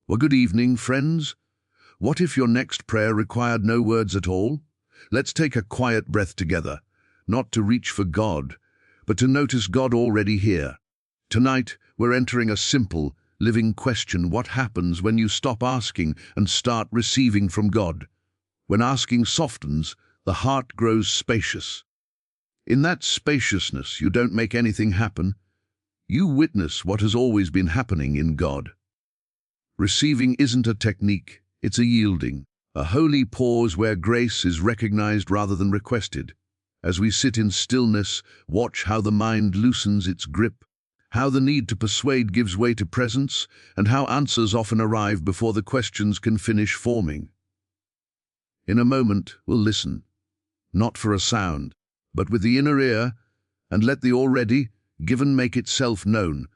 Well, good evening, friends. What if your next prayer required no words at all? Let's take a quiet breath together, not to reach for God, but to notice God already here. Tonight, we're entering a simple, living question: what happens when you stop asking and start receiving from God? When asking softens, the heart grows spacious. In that spaciousness, you don't make anything happen. You witness what has always been happening in God. Receiving isn't a technique, it's a yielding, a holy pause where grace is recognized rather than requested. As we sit in stillness, watch how the mind loosens its grip, how the need to persuade gives way to presence, and how answers often arrive before the questions can finish forming. In a moment, we'll listen, not for a sound, but with the inner ear, and let the already given make itself known.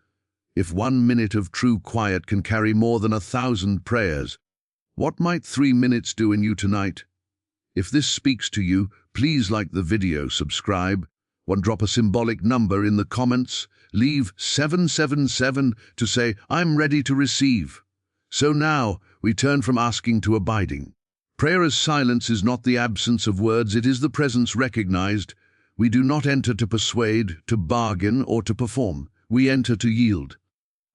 If 1 minute of true quiet can carry more than 1,000 prayers, what might 3 minutes do in you tonight? If this speaks to you, please like the video, subscribe, drop a symbolic number in the comments, leave 777 to say, "I'm ready to receive." So now, we turn from asking to abiding. Prayer as silence is not the absence of words, it is the presence recognized. We do not enter to persuade, to bargain, or to perform. We enter to yield.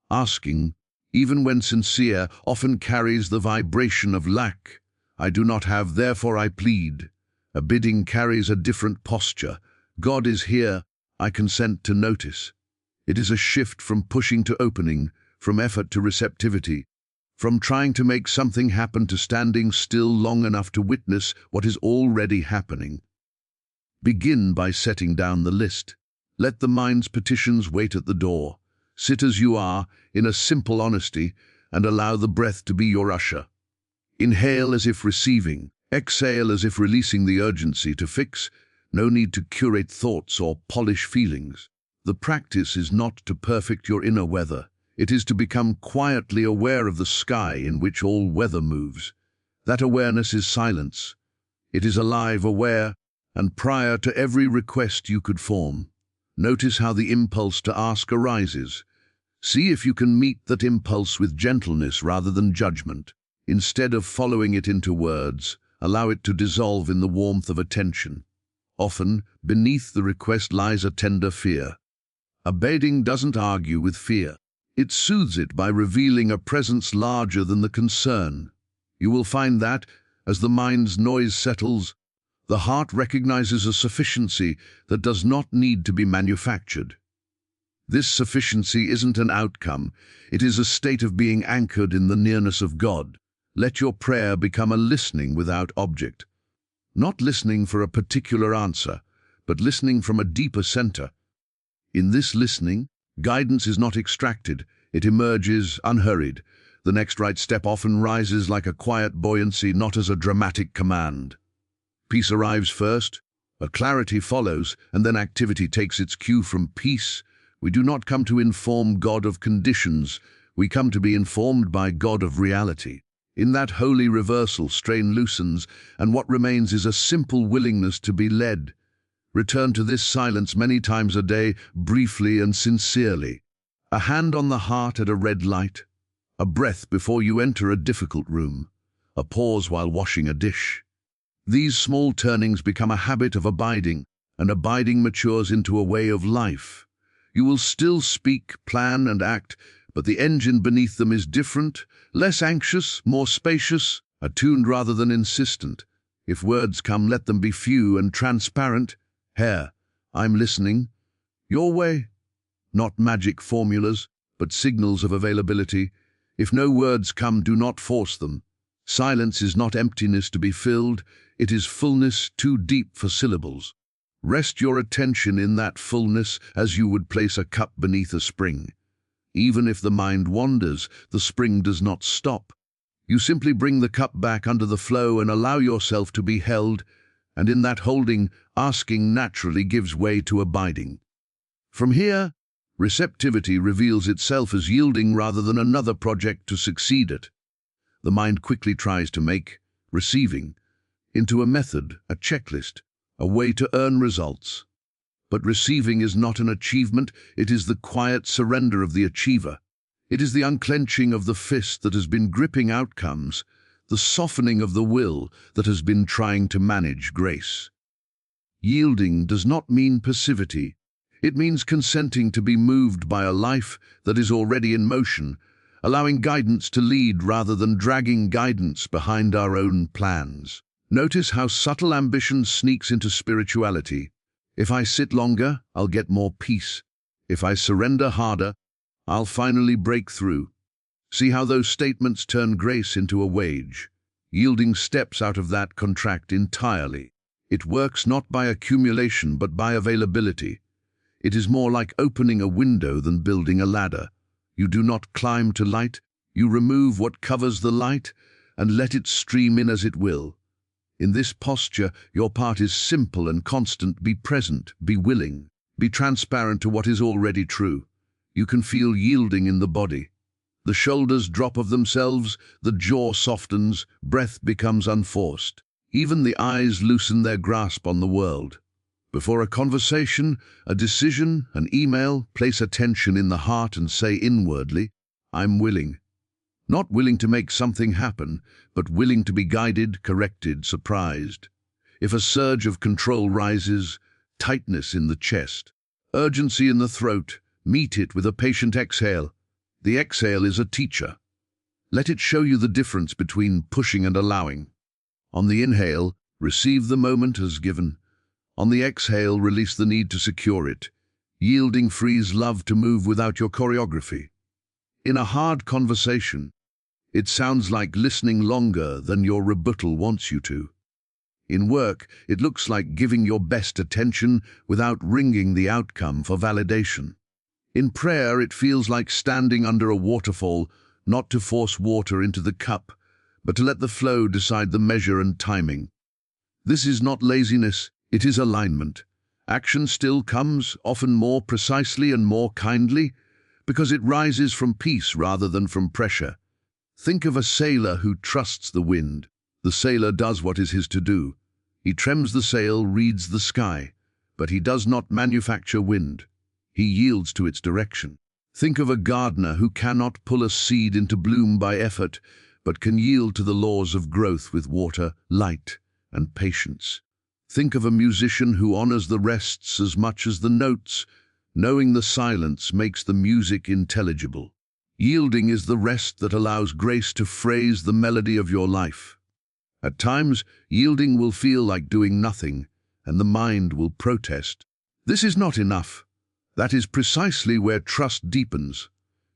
Asking, even when sincere, often carries the vibration of lack. I do not have, therefore I plead. A bidding carries a different posture. God is here, I consent to notice. It is a shift from pushing to opening, from effort to receptivity, from trying to make something happen to standing still long enough to witness what is already happening. Begin by setting down the list. Let the mind's petitions wait at the door. Sit as you are, in a simple honesty, and allow the breath to be your usher. Inhale as if receiving, exhale as if releasing the urgency to fix. No need to curate thoughts or polish feelings. The practice is not to perfect your inner weather. It is to become quietly aware of the sky in which all weather moves. That awareness is silence. It is alive, aware, and prior to every request you could form. Notice how the impulse to ask arises. See if you can meet that impulse with gentleness rather than judgment. Instead of following it into words, allow it to dissolve in the warmth of attention. Often, beneath the request lies a tender fear. Abiding doesn't argue with fear. It soothes it by revealing a presence larger than the concern. You will find that, as the mind's noise settles, the heart recognizes a sufficiency that does not need to be manufactured. This sufficiency isn't an outcome, it is a state of being anchored in the nearness of God. Let your prayer become a listening without object. Not listening for a particular answer, but listening from a deeper center. In this listening, guidance is not extracted, it emerges unhurried. The next right step often rises like a quiet buoyancy, not as a dramatic command. Peace arrives first, a clarity follows, and then activity takes its cue from peace. We do not come to inform God of conditions, we come to be informed by God of reality. In that holy reversal, strain loosens, and what remains is a simple willingness to be led. Return to this silence many times a day, briefly and sincerely. A hand on the heart at a red light, a breath before you enter a difficult room, a pause while washing a dish. These small turnings become a habit of abiding, and abiding matures into a way of life. You will still speak, plan, and act, but the engine beneath them is different, less anxious, more spacious, attuned rather than insistent. If words come, let them be few and transparent. Here, I'm listening. Your way. Not magic formulas, but signals of availability. If no words come, do not force them. Silence is not emptiness to be filled, it is fullness too deep for syllables. Rest your attention in that fullness as you would place a cup beneath a spring. Even if the mind wanders, the spring does not stop. You simply bring the cup back under the flow and allow yourself to be held, and in that holding, asking naturally gives way to abiding. From here, receptivity reveals itself as yielding rather than another project to succeed at. The mind quickly tries to make receiving into a method, a checklist, a way to earn results. But receiving is not an achievement, it is the quiet surrender of the achiever. It is the unclenching of the fist that has been gripping outcomes, the softening of the will that has been trying to manage grace. Yielding does not mean passivity. It means consenting to be moved by a life that is already in motion, allowing guidance to lead rather than dragging guidance behind our own plans. Notice how subtle ambition sneaks into spirituality. If I sit longer, I'll get more peace. If I surrender harder, I'll finally break through. See how those statements turn grace into a wage. Yielding steps out of that contract entirely. It works not by accumulation but by availability. It is more like opening a window than building a ladder. You do not climb to light, you remove what covers the light and let it stream in as it will. In this posture, your part is simple and constant. Be present, be willing, be transparent to what is already true. You can feel yielding in the body. The shoulders drop of themselves, the jaw softens, breath becomes unforced. Even the eyes loosen their grasp on the world. Before a conversation, a decision, an email, place attention in the heart and say inwardly, I'm willing. Not willing to make something happen, but willing to be guided, corrected, surprised. If a surge of control rises, tightness in the chest, urgency in the throat, meet it with a patient exhale. The exhale is a teacher. Let it show you the difference between pushing and allowing. On the inhale, receive the moment as given. On the exhale, release the need to secure it. Yielding frees love to move without your choreography. In a hard conversation, it sounds like listening longer than your rebuttal wants you to. In work, it looks like giving your best attention without wringing the outcome for validation. In prayer, it feels like standing under a waterfall, not to force water into the cup, but to let the flow decide the measure and timing. This is not laziness, it is alignment. Action still comes, often more precisely and more kindly, because it rises from peace rather than from pressure. Think of a sailor who trusts the wind. The sailor does what is his to do. He trims the sail, reads the sky, but he does not manufacture wind. He yields to its direction. Think of a gardener who cannot pull a seed into bloom by effort, but can yield to the laws of growth with water, light, and patience. Think of a musician who honors the rests as much as the notes, knowing the silence makes the music intelligible. Yielding is the rest that allows grace to phrase the melody of your life. At times, yielding will feel like doing nothing, and the mind will protest. This is not enough. That is precisely where trust deepens.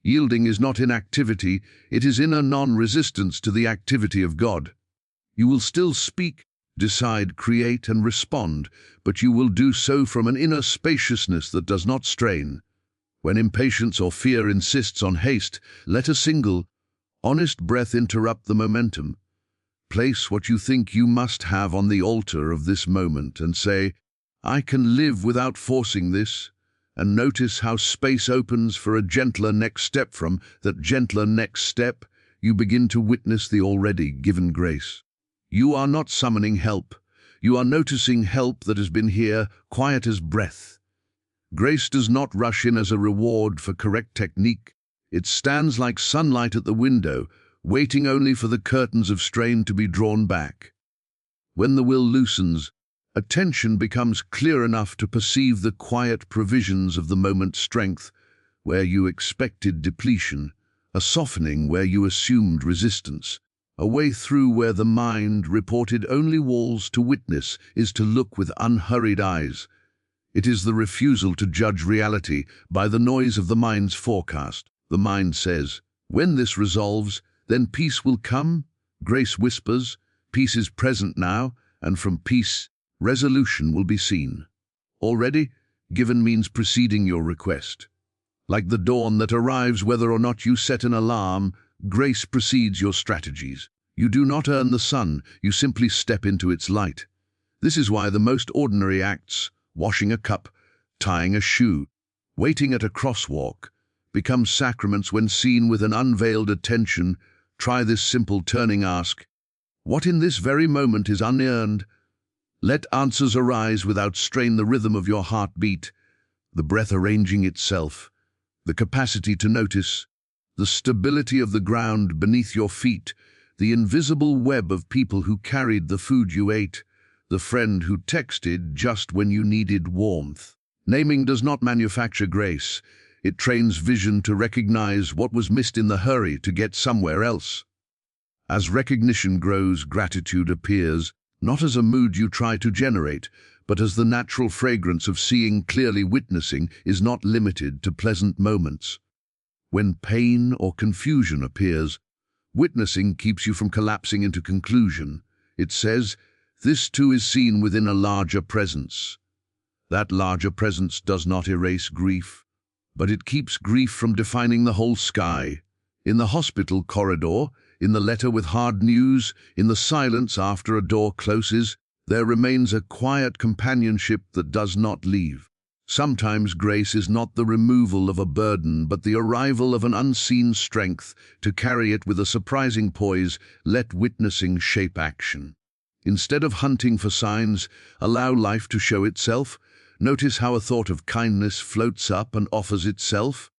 Yielding is not inactivity, it is inner non-resistance to the activity of God. You will still speak, decide, create, and respond, but you will do so from an inner spaciousness that does not strain. When impatience or fear insists on haste, let a single, honest breath interrupt the momentum. Place what you think you must have on the altar of this moment and say, I can live without forcing this. And notice how space opens for a gentler next step. From that gentler next step, you begin to witness the already given grace. You are not summoning help. You are noticing help that has been here, quiet as breath. Grace does not rush in as a reward for correct technique. It stands like sunlight at the window, waiting only for the curtains of strain to be drawn back. When the will loosens, attention becomes clear enough to perceive the quiet provisions of the moment's strength, where you expected depletion, a softening where you assumed resistance, a way through where the mind reported only walls. To witness is to look with unhurried eyes. It is the refusal to judge reality by the noise of the mind's forecast. The mind says, when this resolves, then peace will come. Grace whispers, peace is present now, and from peace, resolution will be seen. Already, given means preceding your request. Like the dawn that arrives whether or not you set an alarm, grace precedes your strategies. You do not earn the sun, you simply step into its light. This is why the most ordinary acts, washing a cup, tying a shoe, waiting at a crosswalk, become sacraments when seen with an unveiled attention. Try this simple turning ask, what in this very moment is unearned? Let answers arise without strain the rhythm of your heartbeat, the breath arranging itself, the capacity to notice, the stability of the ground beneath your feet, the invisible web of people who carried the food you ate, the friend who texted just when you needed warmth. Naming does not manufacture grace. It trains vision to recognize what was missed in the hurry to get somewhere else. As recognition grows, gratitude appears, not as a mood you try to generate, but as the natural fragrance of seeing clearly. Witnessing is not limited to pleasant moments. When pain or confusion appears, witnessing keeps you from collapsing into conclusion. It says, this too is seen within a larger presence. That larger presence does not erase grief, but it keeps grief from defining the whole sky. In the hospital corridor, in the letter with hard news, in the silence after a door closes, there remains a quiet companionship that does not leave. Sometimes grace is not the removal of a burden, but the arrival of an unseen strength to carry it with a surprising poise. Let witnessing shape action. Instead of hunting for signs, allow life to show itself. Notice how a thought of kindness floats up and offers itself.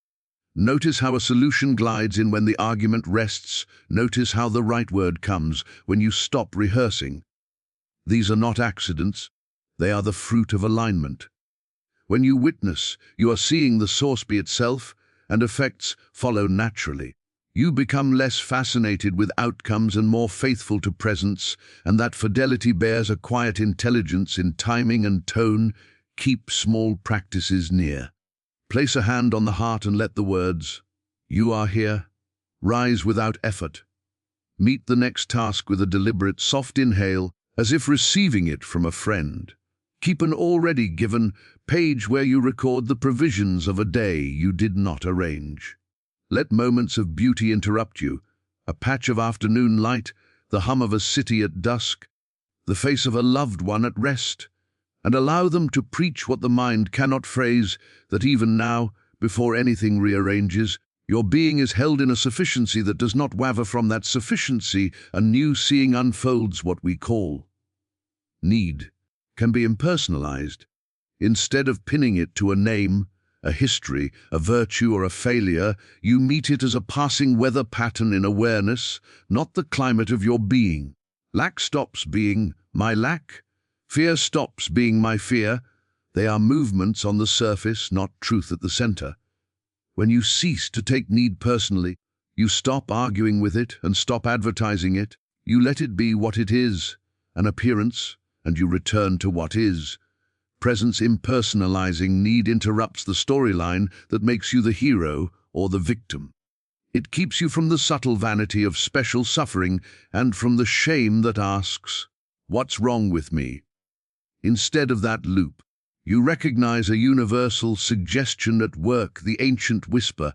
Notice how a solution glides in when the argument rests. Notice how the right word comes when you stop rehearsing. These are not accidents. They are the fruit of alignment. When you witness, you are seeing the source be itself, and effects follow naturally. You become less fascinated with outcomes and more faithful to presence, and that fidelity bears a quiet intelligence in timing and tone. Keep small practices near. Place a hand on the heart and let the words, "You are here," rise without effort. Meet the next task with a deliberate, soft inhale, as if receiving it from a friend. Keep an already given page where you record the provisions of a day you did not arrange. Let moments of beauty interrupt you, a patch of afternoon light, the hum of a city at dusk, the face of a loved one at rest, and allow them to preach what the mind cannot phrase, that even now, before anything rearranges, your being is held in a sufficiency that does not waver. From that sufficiency, a new seeing unfolds. What we call need can be impersonalized. Instead of pinning it to a name, a history, a virtue, or a failure, you meet it as a passing weather pattern in awareness, not the climate of your being. Lack stops being my lack. Fear stops being my fear. They are movements on the surface, not truth at the center. When you cease to take need personally, you stop arguing with it and stop advertising it. You let it be what it is, an appearance, and you return to what is. Presence. Impersonalizing need interrupts the storyline that makes you the hero or the victim. It keeps you from the subtle vanity of special suffering and from the shame that asks, "What's wrong with me?" Instead of that loop, you recognize a universal suggestion at work, the ancient whisper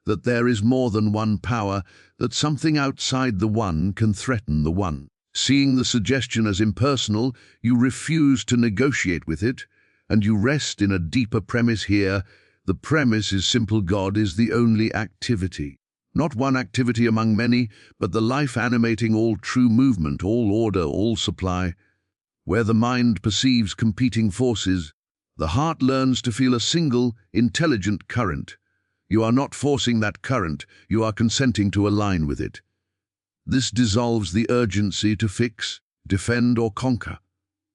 that there is more than one power, that something outside the one can threaten the one. Seeing the suggestion as impersonal, you refuse to negotiate with it, and you rest in a deeper premise here. The premise is simple: God is the only activity. Not one activity among many, but the life animating all true movement, all order, all supply. Where the mind perceives competing forces, the heart learns to feel a single, intelligent current. You are not forcing that current, you are consenting to align with it. This dissolves the urgency to fix, defend, or conquer.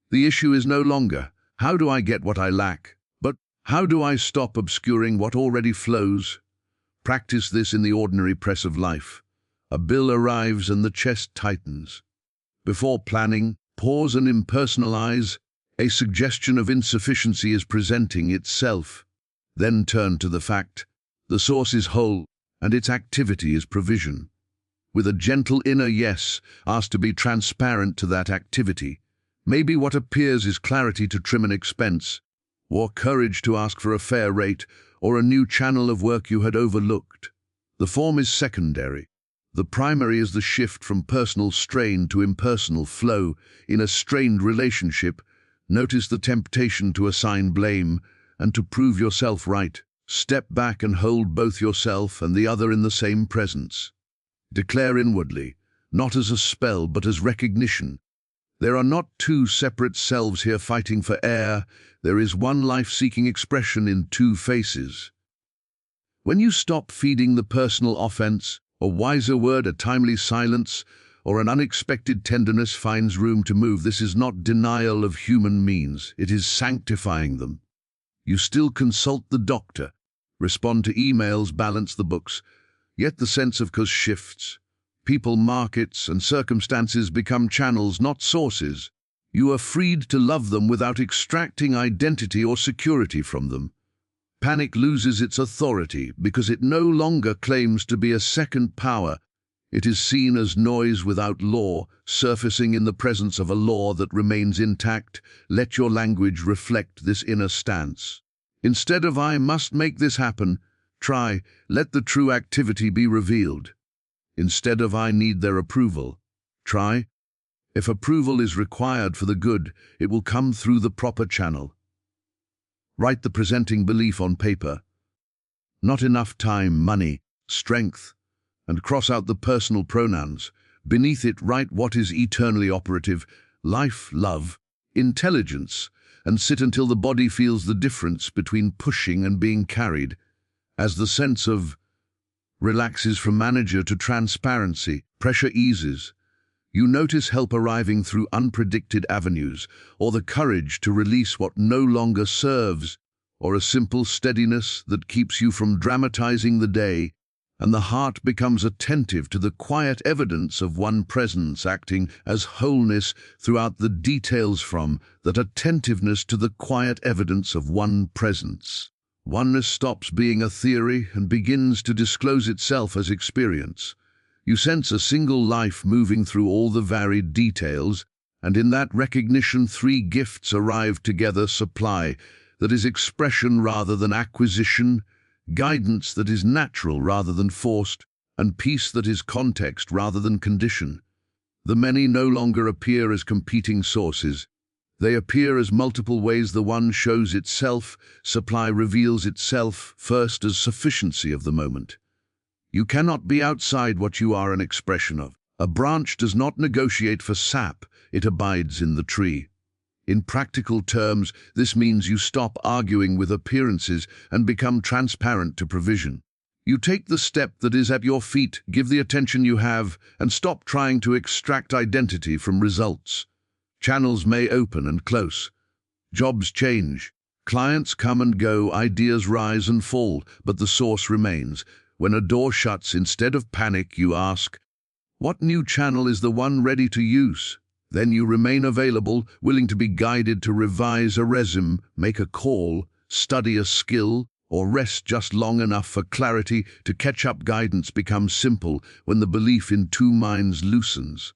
The issue is no longer, how do I get what I lack, but how do I stop obscuring what already flows? Practice this in the ordinary press of life. A bill arrives and the chest tightens. Before planning, pause and impersonalize. A suggestion of insufficiency is presenting itself. Then turn to the fact. The source is whole, and its activity is provision. With a gentle inner yes, ask to be transparent to that activity. Maybe what appears is clarity to trim an expense, or courage to ask for a fair rate, or a new channel of work you had overlooked. The form is secondary. The primary is the shift from personal strain to impersonal flow. In a strained relationship, notice the temptation to assign blame and to prove yourself right. Step back and hold both yourself and the other in the same presence. Declare inwardly, not as a spell but as recognition. There are not two separate selves here fighting for air. There is one life seeking expression in two faces. When you stop feeding the personal offense, a wiser word, a timely silence, or an unexpected tenderness finds room to move. This is not denial of human means, it is sanctifying them. You still consult the doctor, respond to emails, balance the books, yet the sense of cause shifts. People, markets, and circumstances become channels, not sources. You are freed to love them without extracting identity or security from them. Panic loses its authority because it no longer claims to be a second power. It is seen as noise without law, surfacing in the presence of a law that remains intact. Let your language reflect this inner stance. Instead of "I must make this happen," try "Let the true activity be revealed." Instead of "I need their approval," try "If approval is required for the good, it will come through the proper channel." Write the presenting belief on paper. Not enough time, money, strength, and cross out the personal pronouns. Beneath it, write what is eternally operative: life, love, intelligence, and sit until the body feels the difference between pushing and being carried. As the sense of relaxes from manager to transparency, pressure eases. You notice help arriving through unpredicted avenues, or the courage to release what no longer serves, or a simple steadiness that keeps you from dramatizing the day, and the heart becomes attentive to the quiet evidence of one presence acting as wholeness throughout the details. From that attentiveness to the quiet evidence of one presence, oneness stops being a theory and begins to disclose itself as experience. You sense a single life moving through all the varied details, and in that recognition three gifts arrive together: supply that is expression rather than acquisition, guidance that is natural rather than forced, and peace that is context rather than condition. The many no longer appear as competing sources. They appear as multiple ways the one shows itself. Supply reveals itself first as sufficiency of the moment. You cannot be outside what you are an expression of. A branch does not negotiate for sap, it abides in the tree. In practical terms, this means you stop arguing with appearances and become transparent to provision. You take the step that is at your feet, give the attention you have, and stop trying to extract identity from results. Channels may open and close. Jobs change. Clients come and go, ideas rise and fall, but the source remains. When a door shuts, instead of panic, you ask, what new channel is the one ready to use? Then you remain available, willing to be guided, to revise a resume, make a call, study a skill, or rest just long enough for clarity to catch up. Guidance becomes simple when the belief in two minds loosens.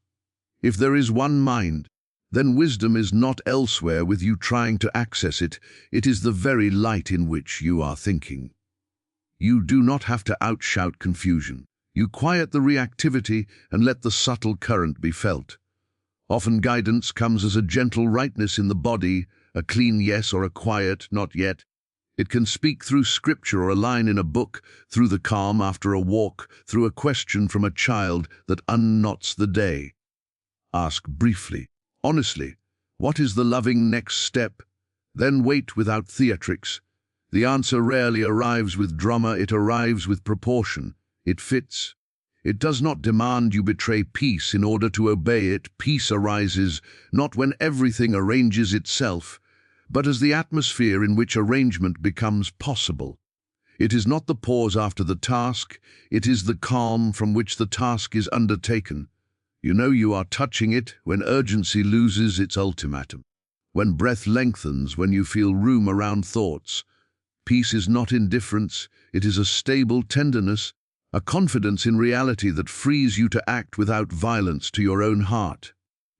If there is one mind, then wisdom is not elsewhere with you trying to access it. It is the very light in which you are thinking. You do not have to outshout confusion. You quiet the reactivity and let the subtle current be felt. Often guidance comes as a gentle rightness in the body, a clean yes or a quiet not yet. It can speak through scripture or a line in a book, through the calm after a walk, through a question from a child that unknots the day. Ask briefly, honestly, what is the loving next step? Then wait without theatrics. The answer rarely arrives with drama, it arrives with proportion. It fits. It does not demand you betray peace in order to obey it. Peace arises not when everything arranges itself, but as the atmosphere in which arrangement becomes possible. It is not the pause after the task, it is the calm from which the task is undertaken. You know you are touching it when urgency loses its ultimatum, when breath lengthens, when you feel room around thoughts. Peace is not indifference, it is a stable tenderness, a confidence in reality that frees you to act without violence to your own heart.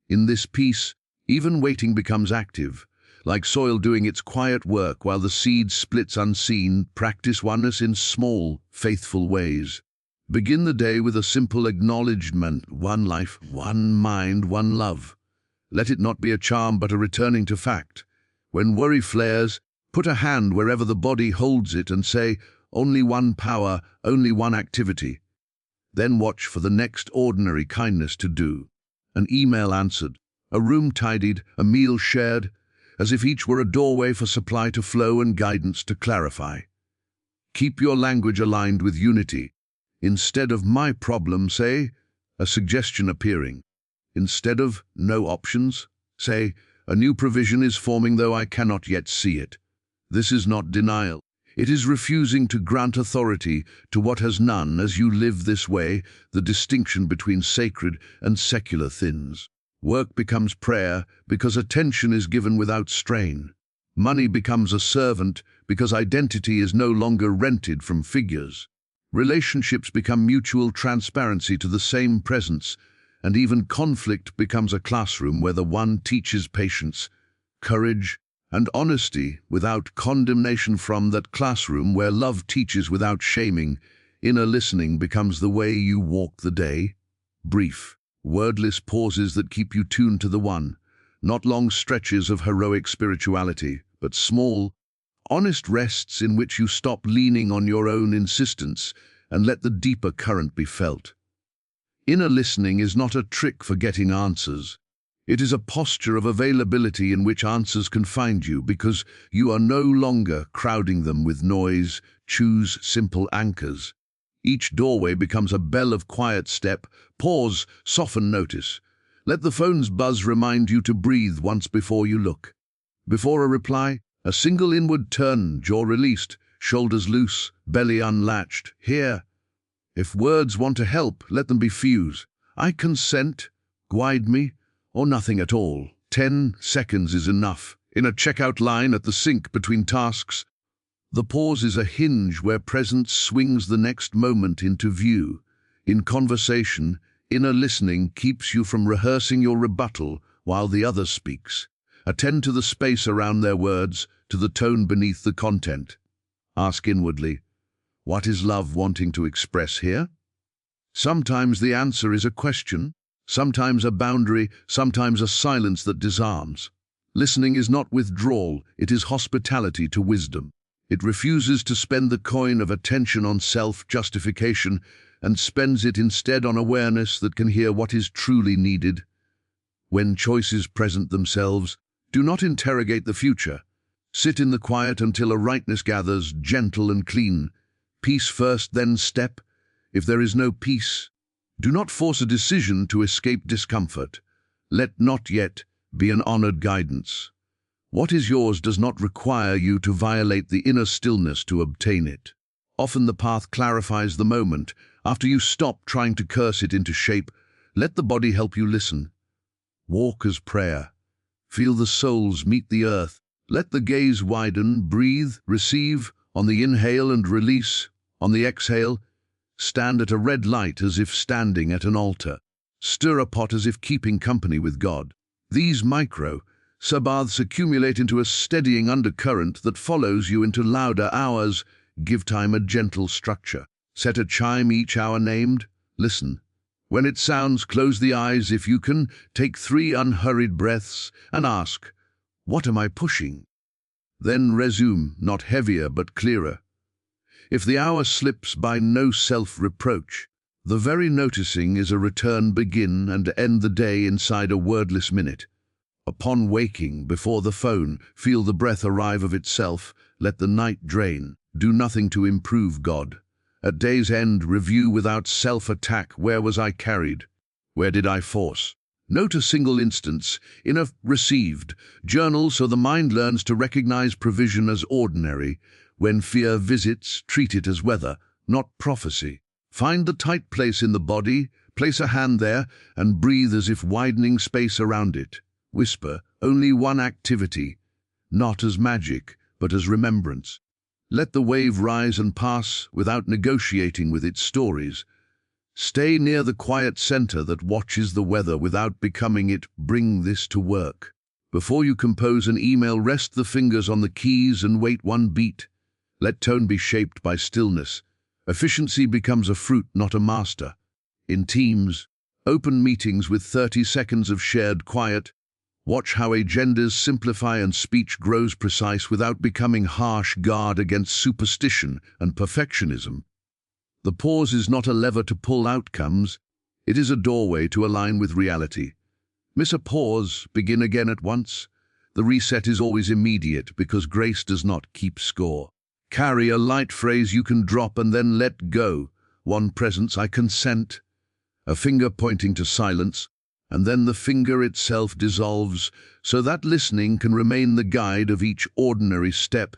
In this peace, even waiting becomes active, like soil doing its quiet work while the seed splits unseen. Practice oneness in small, faithful ways. Begin the day with a simple acknowledgement: one life, one mind, one love. Let it not be a charm but a returning to fact. When worry flares, put a hand wherever the body holds it and say, only one power, only one activity. Then watch for the next ordinary kindness to do. An email answered, a room tidied, a meal shared, as if each were a doorway for supply to flow and guidance to clarify. Keep your language aligned with unity. Instead of "my problem," say a suggestion appearing. Instead of "no options," say "a new provision is forming though I cannot yet see it." This is not denial. It is refusing to grant authority to what has none. As you live this way, the distinction between sacred and secular thins. Work becomes prayer because attention is given without strain. Money becomes a servant because identity is no longer rented from figures. Relationships become mutual transparency to the same presence, and even conflict becomes a classroom where the one teaches patience, courage, and honesty without condemnation. From that classroom where love teaches without shaming, inner listening becomes the way you walk the day. Brief, wordless pauses that keep you tuned to the one, not long stretches of heroic spirituality, but small, honest rests in which you stop leaning on your own insistence and let the deeper current be felt. Inner listening is not a trick for getting answers. It is a posture of availability in which answers can find you because you are no longer crowding them with noise. Choose simple anchors. Each doorway becomes a bell of quiet step. Pause, soften, notice. Let the phone's buzz remind you to breathe once before you look. Before a reply, a single inward turn, jaw released, shoulders loose, belly unlatched. Here. If words want to help, let them be fews. I consent, guide me, or nothing at all. 10 seconds is enough. In a checkout line at the sink between tasks, the pause is a hinge where presence swings the next moment into view. In conversation, inner listening keeps you from rehearsing your rebuttal while the other speaks. Attend to the space around their words, to the tone beneath the content. Ask inwardly, what is love wanting to express here? Sometimes the answer is a question, sometimes a boundary, sometimes a silence that disarms. Listening is not withdrawal, it is hospitality to wisdom. It refuses to spend the coin of attention on self-justification and spends it instead on awareness that can hear what is truly needed. When choices present themselves, do not interrogate the future. Sit in the quiet until a rightness gathers, gentle and clean. Peace first, then step. If there is no peace, do not force a decision to escape discomfort. Let "not yet" be an honored guidance. What is yours does not require you to violate the inner stillness to obtain it. Often the path clarifies the moment. After you stop trying to curse it into shape, let the body help you listen. Walk as prayer. Feel the soles meet the earth. Let the gaze widen, breathe, receive, on the inhale and release. On the exhale, stand at a red light as if standing at an altar. Stir a pot as if keeping company with God. These micro-sabaths accumulate into a steadying undercurrent that follows you into louder hours. Give time a gentle structure. Set a chime each hour named. Listen. When it sounds, close the eyes if you can. Take 3 unhurried breaths and ask, what am I pushing? Then resume, not heavier but clearer. If the hour slips by, no self-reproach. The very noticing is a return. Begin and end the day inside a wordless minute. Upon waking, before the phone, feel the breath arrive of itself. Let the night drain. Do nothing to improve God. At day's end, review without self-attack. Where was I carried? Where did I force? Note a single instance in a received journal so the mind learns to recognize provision as ordinary. When fear visits, treat it as weather, not prophecy. Find the tight place in the body, place a hand there, and breathe as if widening space around it. Whisper, only one activity, not as magic, but as remembrance. Let the wave rise and pass without negotiating with its stories. Stay near the quiet center that watches the weather without becoming it. Bring this to work. Before you compose an email, rest the fingers on the keys and wait 1 beat. Let tone be shaped by stillness. Efficiency becomes a fruit, not a master. In teams, open meetings with 30 seconds of shared quiet. Watch how agendas simplify and speech grows precise without becoming harsh. Guard against superstition and perfectionism. The pause is not a lever to pull outcomes. It is a doorway to align with reality. Miss a pause, begin again at once. The reset is always immediate because grace does not keep score. Carry a light phrase you can drop and then let go. One presence, I consent. A finger pointing to silence, and then the finger itself dissolves, so that listening can remain the guide of each ordinary step.